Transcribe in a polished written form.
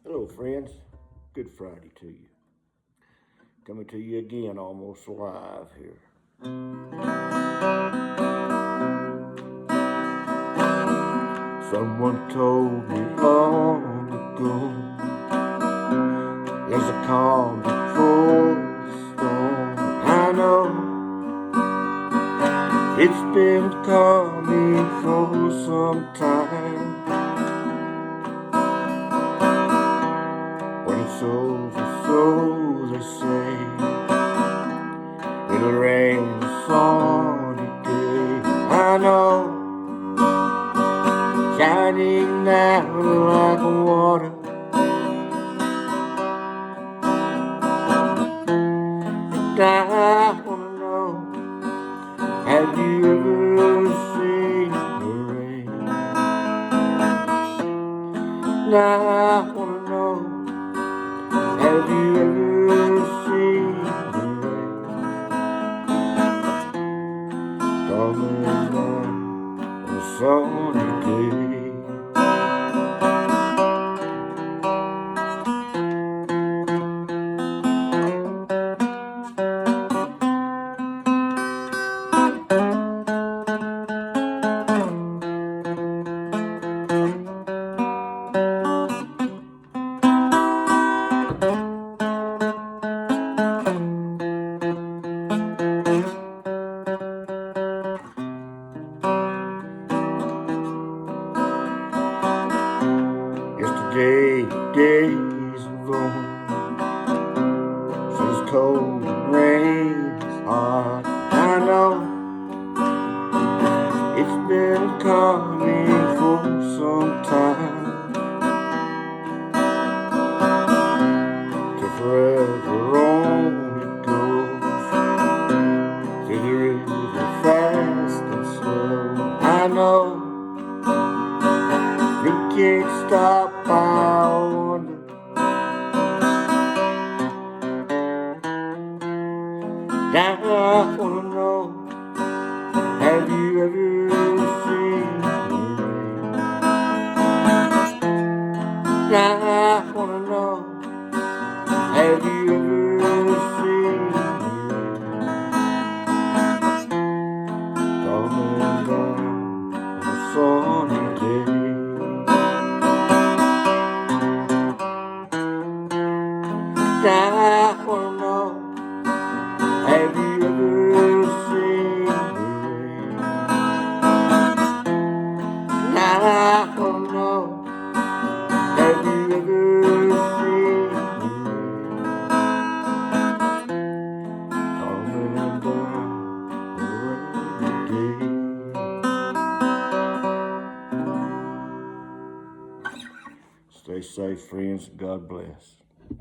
Hello, friends. Good Friday to you. Coming to you again, almost live here. Someone told me long ago there's a calm before the storm. I know it's been coming for some time. When it's over, so they say, it'll rain a sunny day. I know, shining down like water. And I wanna know, have you ever seen the rain? And I wanna know, have you ever seen the rain coming down on a sunny day? Yesterday, days ago, so it's cold and rain is hard. I know it's been coming for some time. To forever on it goes, to the river fast and slow. I know we can't stop, I wonder. Now I wanna know, have you ever seen the rain? Now I wanna know, have you ever seen the rain coming down on a sunny day? I wanna know, have you ever seen the rain? I wanna know, have you ever seen the rain coming down on a rainy day? Stay safe, friends. God bless.